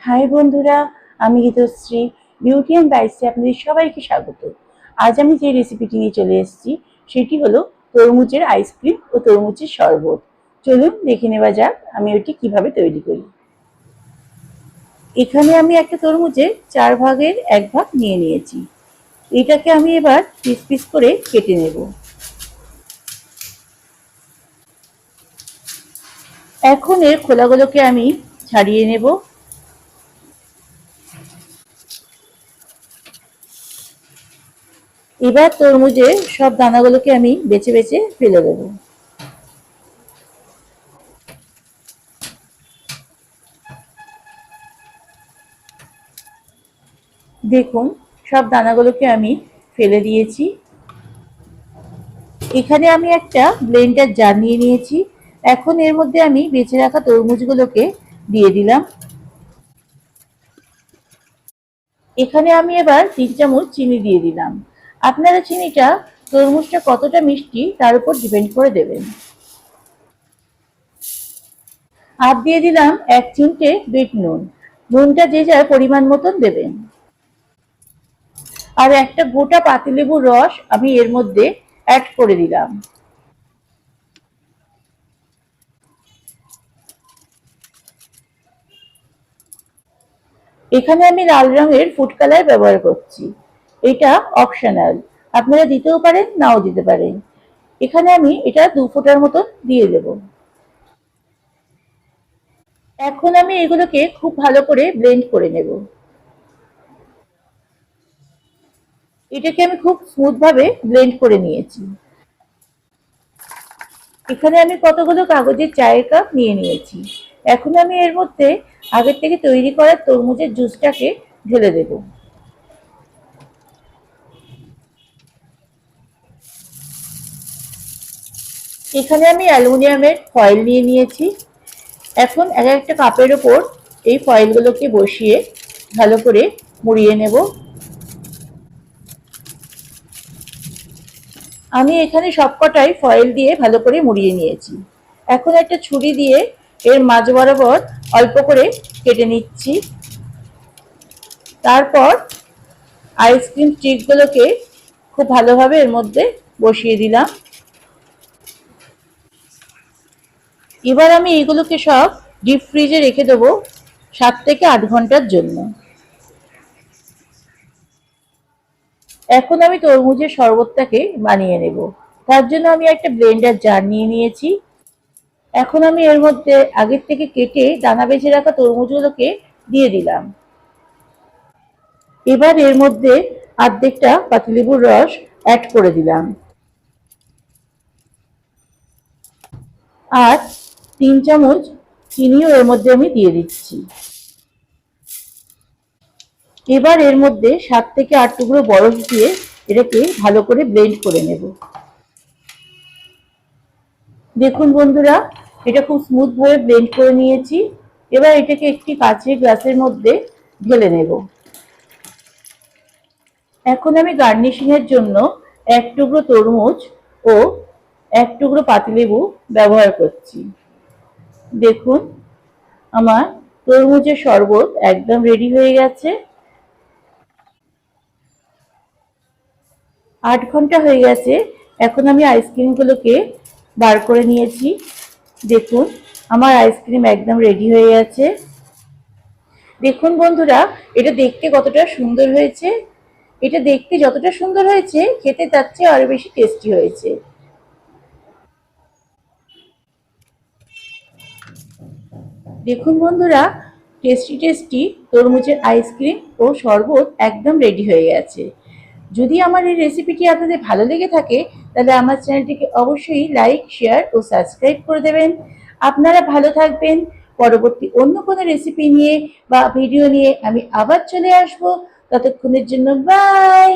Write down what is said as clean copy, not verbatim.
High বন্ধুরা, আমি Gitashree beauty and বাইসে আপনাদের সবাইকে স্বাগত। আজ আমি যে রেসিপিটি নিয়ে চলে এসেছি সেটি হলো তরমুজের আইসক্রিম ও তরমুজের শরবত। চলুন দেখে নেওয়া যাক আমি ওটি কিভাবে তৈরি করি। এখানে আমি একটা তরমুজের 4 ভাগের 1 ভাগ নিয়ে নিয়েছি। এটাকে আমি এবার পিস পিস করে কেটে নেব। এখন এর খোলাগুলোকে আমি ছাড়িয়ে নেব। এবার তরমুজের সব দানাগুলোকে আমি বেছে বেছে ফেলে দেবো। দেখুন সব দানাগুলোকে আমি ফেলে দিয়েছি। এখানে আমি একটা ব্লেন্ডার জার নিয়ে নিয়েছি। এখন এর মধ্যে আমি বেছে রাখা তরমুজগুলোকে দিয়ে দিলাম। এখানে আমি এবার 3 চামচ চিনি দিয়ে দিলাম। আপনারা চিনিটা তরমুজটা কতটা মিষ্টি তার উপর ডিপেন্ড করে দেবেন। আর দিয়ে দিলাম 1 চিমটে বিট নুন। নুনটা যে যার পরিমাণ মতন দেবেন। আর একটা গোটা পাতিলেবুর রস আমি এর মধ্যে অ্যাড করে দিলাম। এখানে আমি লাল রঙের ফুড কালার ব্যবহার করছি। এটা অপশনাল, আপনারা দিতেও পারেন নাও দিতে পারেন। এখানে আমি এটা 2 ফোঁটার মতো দিয়ে দেব। এখন আমি এগুলোকে খুব ভালো করে ব্লেন্ড করে নেব। এটাকে আমি খুব স্মুথ ভাবে ব্লেন্ড করে নিয়েছি। এখানে আমি কতগুলো কাগজের চায়ের কাপ নিয়ে নিয়েছি। এখন আমি এর মধ্যে আগের থেকে তৈরি করা তরমুজের জুসটাকে ঢেলে দেব। এখানে আমি অ্যালুমিনিয়ামের ফয়েল নিয়ে নিয়েছি। এখন এক একটা কাপের ওপর এই ফয়েলগুলোকে বসিয়ে ভালো করে মুড়িয়ে নেব। আমি এখানে সবকটাই ফয়েল দিয়ে ভালো করে মুড়িয়ে নিয়েছি। এখন একটা ছুরি দিয়ে এর মাঝ বরাবর অল্প করে কেটে নিচ্ছি। তারপর আইসক্রিম স্টিকগুলোকে খুব ভালোভাবে এর মধ্যে বসিয়ে দিলাম। এবার আমি এইগুলোকে সব ডিপ ফ্রিজে রেখে দেবো 7 থেকে 8 ঘন্টার জন্য। এখন আমি তরমুজের শরবতটাকে বানিয়ে নেব। তার জন্য আমি একটা ব্লেন্ডার জার নিয়ে নিয়েছি। এখন আমি এর মধ্যে আগের থেকে কেটে দানা বেছে রাখা তরমুজগুলোকে দিয়ে দিলাম। এবার এর মধ্যে অর্ধেকটা পাতিলেবুর রস অ্যাড করে দিলাম। আর 3 চামচ চিনিও এর মধ্যে আমি দিয়ে দিচ্ছি। এবার এর মধ্যে 7 থেকে 8 টুকরো বরফ দিয়ে এটাকে ভালো করে ব্লেন্ড করে নেব। দেখুন বন্ধুরা, এটা খুব স্মুথ ভাবে ব্লেন্ড করে নিয়েছি। এবার এটাকে একটি কাঁচের গ্লাসের মধ্যে ঢেলে নেব। এখন আমি গার্নিশিং এর জন্য 1 টুকরো তরমুজ ও 1 টুকরো পাতিলেবু ব্যবহার করছি। দেখুন আমার তরমুজের শরবত একদম রেডি হয়ে গেছে। 8 ঘন্টা হয়ে গেছে। এখন আমি আইসক্রিমগুলোকে বার করে নিয়েছি। দেখুন আমার আইসক্রিম একদম রেডি হয়ে গেছে। দেখুন বন্ধুরা, এটা দেখতে কতটা সুন্দর হয়েছে। এটা দেখতে যতটা সুন্দর হয়েছে খেতে তার চেয়ে আরো বেশি টেস্টি হয়েছে। দেখুন বন্ধুরা, টেস্টি টেস্টি তরমুজের আইসক্রিম ও শরবত একদম রেডি হয়ে গেছে। যদি আমার এই রেসিপিটি আপনাদের ভালো লেগে থাকে তাহলে আমার চ্যানেলটিকে অবশ্যই লাইক, শেয়ার ও সাবস্ক্রাইব করে দেবেন। আপনারা ভালো থাকবেন। পরবর্তী অন্য কোনো রেসিপি নিয়ে বা ভিডিও নিয়ে আমি আবার চলে আসবো। ততক্ষণের জন্য বাই।